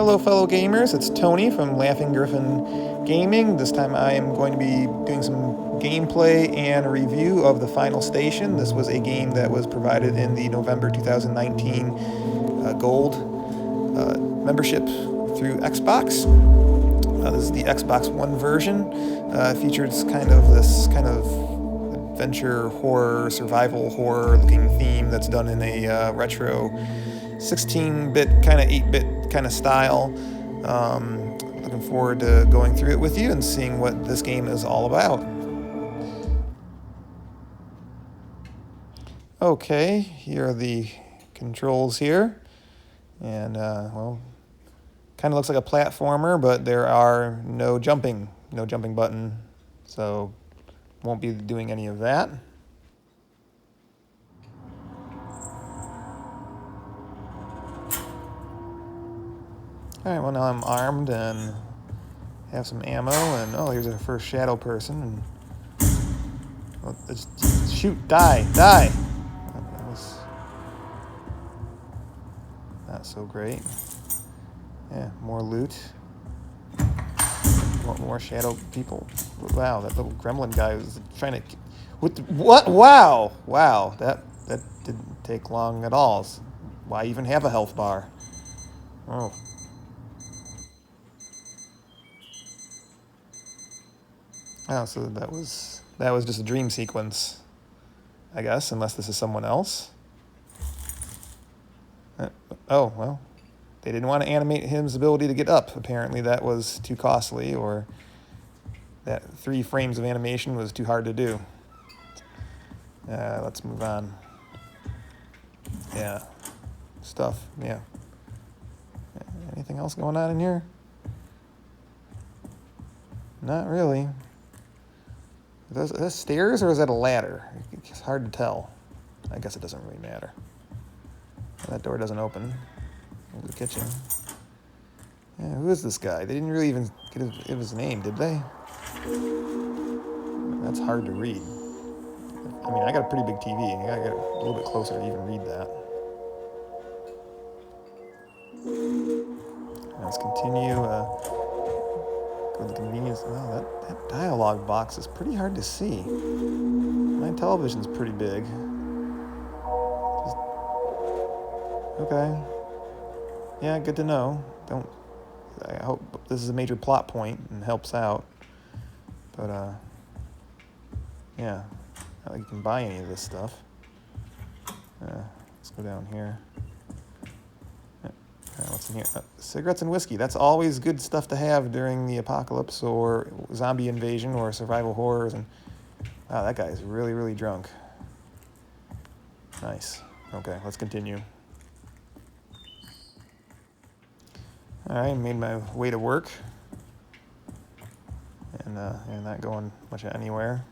Hello fellow gamers, it's Tony from Laughing Griffin Gaming. This time I am going to be doing some gameplay and a review of The Final Station. This was a game that was provided in the November 2019 Gold membership through Xbox. This is the Xbox One version. Features this kind of adventure horror, survival horror looking theme that's done in a retro 16-bit, kind of 8-bit kind of style. Looking forward to going through it with you and seeing what this game is all about. Okay, here are the controls here. And, well, kind of looks like a platformer, but there are no jumping button, so won't be doing any of that. Alright, well now I'm armed and have some ammo, and oh, here's our first shadow person, and well, just shoot, die! That was not so great. Yeah, more loot. More shadow people. Wow, that little gremlin guy was trying to... What? Wow, that didn't take long at all. Why even have a health bar? Oh. Oh, so that was just a dream sequence, I guess, unless this is someone else. Oh, well, they didn't want to animate his ability to get up. Apparently that was too costly, or that 3 frames of animation was too hard to do. Let's move on. Yeah, stuff, yeah. Anything else going on in here? Not really. Are those stairs or is that a ladder? It's hard to tell. I guess it doesn't really matter. That door doesn't open. There's the kitchen. Yeah, who is this guy? They didn't really even give his name, did they? That's hard to read. I mean, I got a pretty big TV. I gotta get a little bit closer to even read that. Let's continue. Go to the convenience. Oh, that dialogue box is pretty hard to see. My television's pretty big. Okay. Yeah, good to know. I hope this is a major plot point and helps out. But, yeah. Not like you can buy any of this stuff. Let's go down here. What's in here? Cigarettes and whiskey. That's always good stuff to have during the apocalypse or zombie invasion or survival horrors. And wow, that guy is really, really drunk. Nice. Okay, let's continue. All right, made my way to work, and not going much anywhere.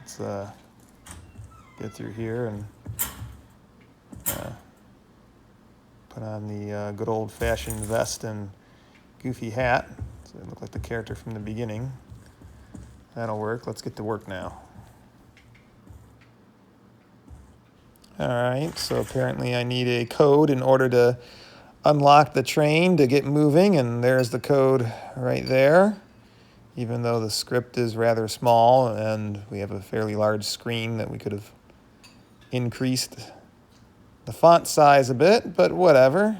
Let's get through here and put on the good old-fashioned vest and goofy hat, so I look like the character from the beginning. That'll work. Let's get to work now. All right, so apparently I need a code in order to unlock the train to get moving, and there's the code right there. Even though the script is rather small and we have a fairly large screen that we could have increased the font size a bit, but whatever.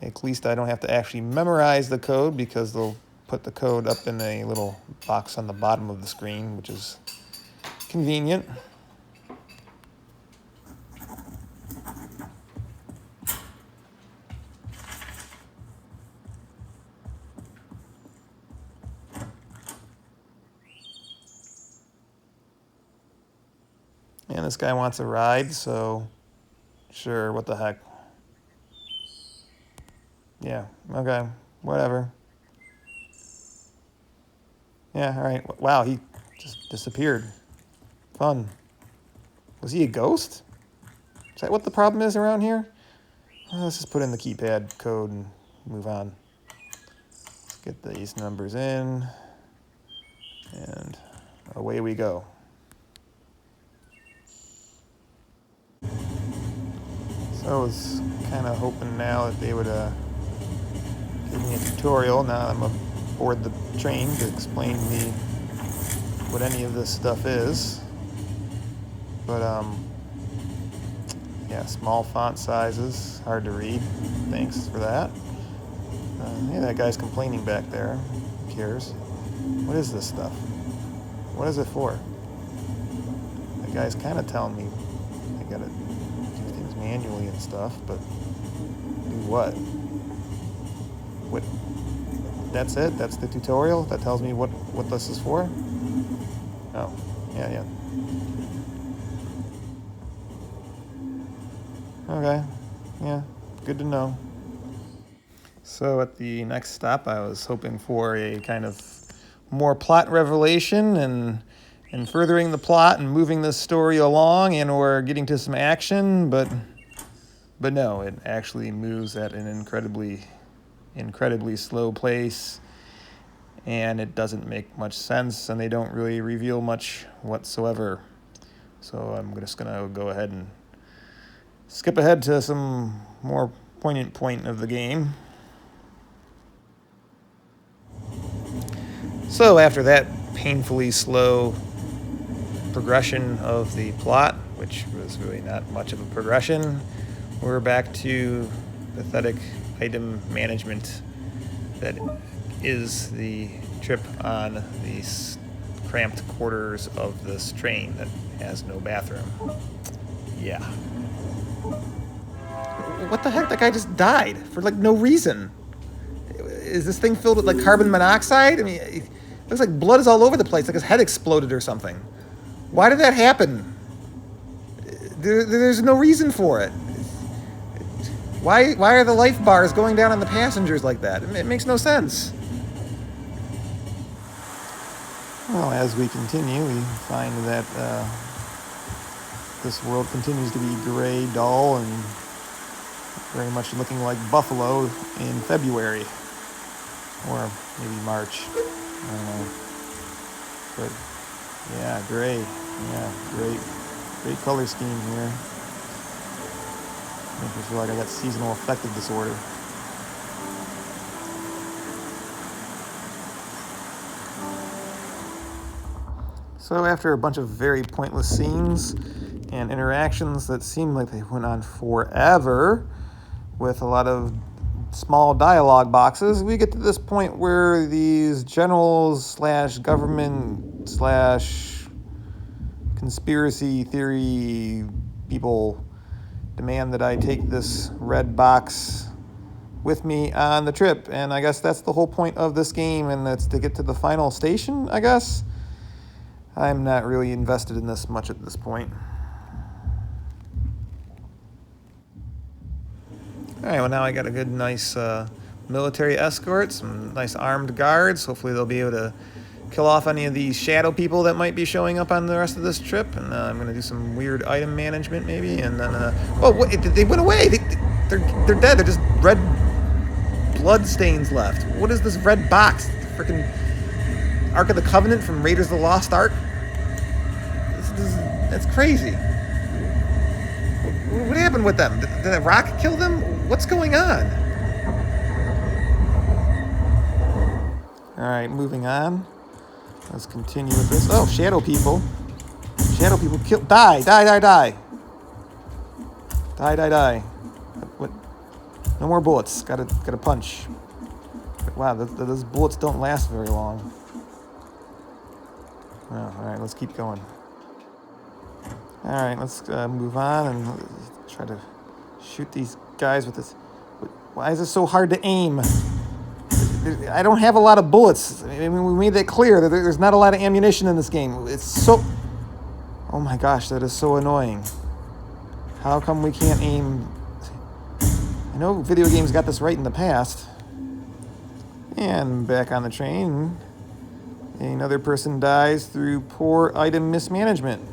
At least I don't have to actually memorize the code because they'll put the code up in a little box on the bottom of the screen, which is convenient. And this guy wants a ride, so sure, what the heck. Yeah, okay, whatever. Yeah, all right. Wow, he just disappeared. Fun. Was he a ghost? Is that what the problem is around here? Let's just put in the keypad code and move on. Let's get these numbers in, and away we go. So I was kind of hoping now that they would give me a tutorial now I'm aboard the train to explain to me what any of this stuff is. But yeah, small font sizes, hard to read. Thanks for that. Yeah, that guy's complaining back there. Who cares? What is this stuff? What is it for? The guy's kind of telling me I gotta do things manually and stuff, but do what? What? That's it? That's the tutorial? That tells me what this is for? Oh, yeah. Okay, yeah, good to know. So at the next stop, I was hoping for a kind of more plot revelation and furthering the plot and moving the story along and or getting to some action, but no, it actually moves at an incredibly slow pace, and it doesn't make much sense, and they don't really reveal much whatsoever. So I'm just gonna go ahead and skip ahead to some more poignant point of the game. So after that painfully slow progression of the plot, which was really not much of a progression, we're back to pathetic item management that is the trip on these cramped quarters of this train that has no bathroom. Yeah. What the heck? That guy just died for like no reason. Is this thing filled with like carbon monoxide? I mean, it looks like blood is all over the place, like his head exploded or something. Why did that happen? There's no reason for it. Why are the life bars going down on the passengers like that? It makes no sense. Well, as we continue, we find that this world continues to be gray, dull, and very much looking like Buffalo in February. Or maybe March. I don't know. But yeah, gray. Yeah, great color scheme here. Makes me feel like I got seasonal affective disorder. So after a bunch of very pointless scenes and interactions that seemed like they went on forever, with a lot of small dialogue boxes, we get to this point where these generals / government / conspiracy theory people demand that I take this red box with me on the trip. And I guess that's the whole point of this game, and that's to get to the final station, I guess. I'm not really invested in this much at this point. All right, well, now I got a good, nice military escort, some nice armed guards. Hopefully they'll be able to kill off any of these shadow people that might be showing up on the rest of this trip. And I'm going to do some weird item management maybe. And then, oh, what, they went away. They're dead. They're just red blood stains left. What is this red box? The freaking Ark of the Covenant from Raiders of the Lost Ark? That's crazy. What happened with them? Did that rock kill them? What's going on? All right, moving on. Let's continue with this. Oh, shadow people. Shadow people kill. Die. What? No more bullets. Gotta punch. Wow, those bullets don't last very long. Oh, all right, let's keep going. All right, let's move on and try to shoot these guys with this. Why is it so hard to aim? I don't have a lot of bullets. I mean, we made that clear that there's not a lot of ammunition in this game. It's so... Oh my gosh, that is so annoying. How come we can't aim? I know video games got this right in the past. And back on the train, another person dies through poor item mismanagement.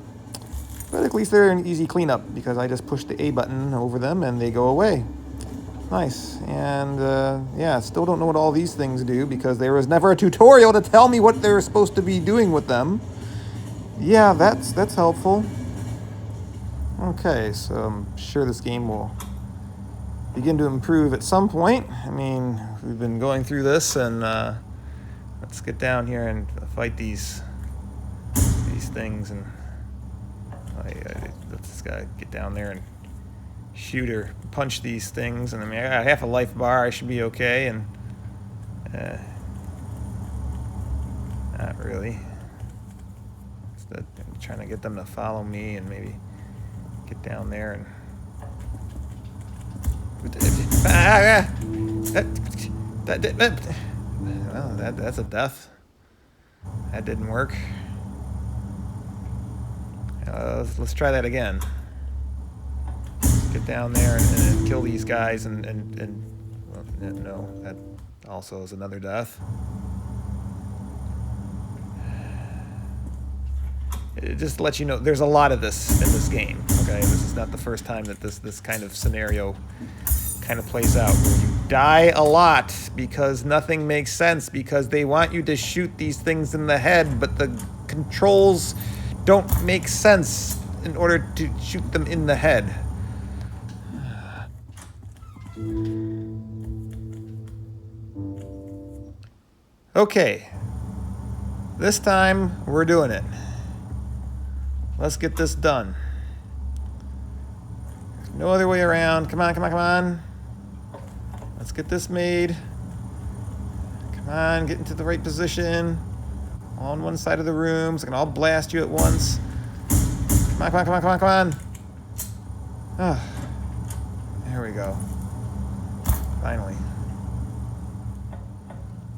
But at least they're an easy cleanup because I just push the A button over them and they go away. Nice. And yeah, still don't know what all these things do because there was never a tutorial to tell me what they're supposed to be doing with them. Yeah, that's helpful. Okay, so I'm sure this game will begin to improve at some point. I mean, we've been going through this, and let's get down here and fight these things. And let's just gotta get down there and shoot or punch these things. And I mean, I got half a life bar. I should be okay. And not really. I'm trying to get them to follow me and maybe get down there and. Well, that's a death. That didn't work. Let's try that again. Get down there and kill these guys and well, no, that also is another death. It just lets you know there's a lot of this in this game. Okay, this is not the first time that this kind of scenario kind of plays out, where you die a lot because nothing makes sense, because they want you to shoot these things in the head, but the controls don't make sense in order to shoot them in the head. Okay, this time we're doing it. Let's get this done. No other way around. Come on, come on, come on. Let's get this made. Come on, get into the right position. All on one side of the room, so I can all blast you at once. Come on, come on, come on, come on, come on. Oh, there we go. Finally.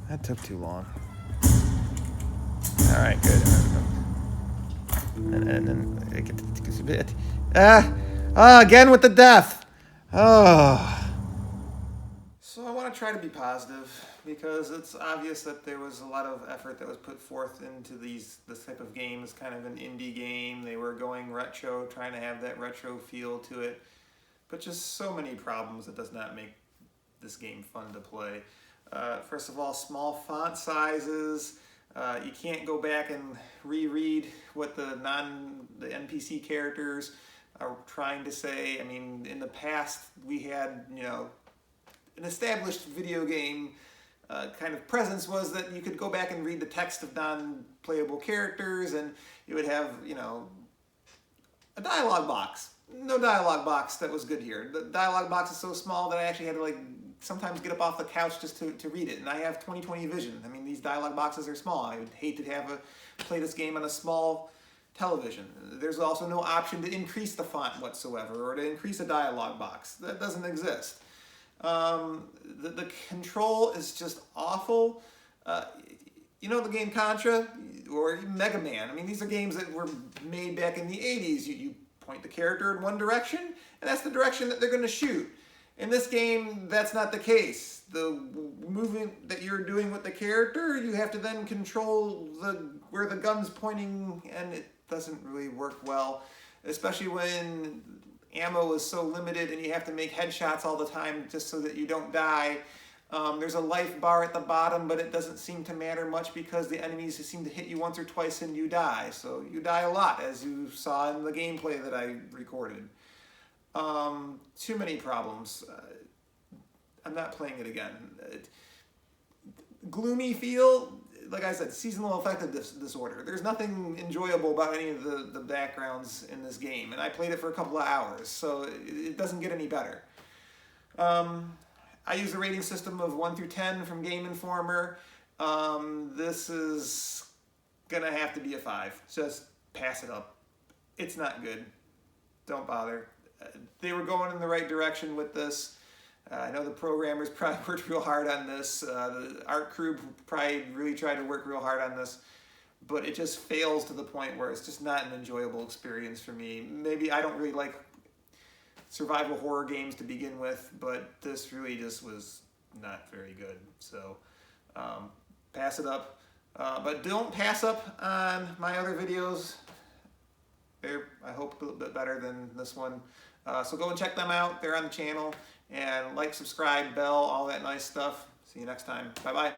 That took too long. All right, good. And then I get a bit. Again with the death. Oh. So I want to try to be positive, because it's obvious that there was a lot of effort that was put forth into this type of game. It's kind of an indie game. They were going retro, trying to have that retro feel to it, but just so many problems that does not make this game fun to play. First of all, small font sizes. You can't go back and reread what the NPC characters are trying to say. I mean, in the past we had, an established video game kind of presence was that you could go back and read the text of non-playable characters, and you would have, a dialogue box. No dialogue box that was good here. The dialogue box is so small that I actually had to sometimes get up off the couch just to read it. And I have 20/20 vision. I mean, these dialogue boxes are small. I would hate to play this game on a small television. There's also no option to increase the font whatsoever, or to increase a dialogue box. That doesn't exist. The control is just awful. The game Contra or Mega Man. I mean, these are games that were made back in the 80s. You point the character in one direction, and that's the direction that they're going to shoot. In this game, that's not the case. The movement that you're doing with the character, you have to then control where the gun's pointing, and it doesn't really work well, especially when ammo is so limited and you have to make headshots all the time just so that you don't die. There's a life bar at the bottom, but it doesn't seem to matter much because the enemies seem to hit you once or twice and you die. So you die a lot, as you saw in the gameplay that I recorded. Too many problems. I'm not playing it again. Gloomy feel, like I said, seasonal affective disorder. There's nothing enjoyable about any of the backgrounds in this game, and I played it for a couple of hours, so it doesn't get any better. I use a rating system of 1 through 10 from Game Informer. This is gonna have to be a 5. Just pass it up. It's not good. Don't bother. They were going in the right direction with this. I know the programmers probably worked real hard on this. The art crew probably really tried to work real hard on this, but it just fails to the point where it's just not an enjoyable experience for me. Maybe I don't really like survival horror games to begin with, but this really just was not very good. So pass it up. But don't pass up on my other videos. They're, I hope, a little bit better than this one. So go and check them out. They're on the channel. And like, subscribe, bell, all that nice stuff. See you next time. Bye-bye.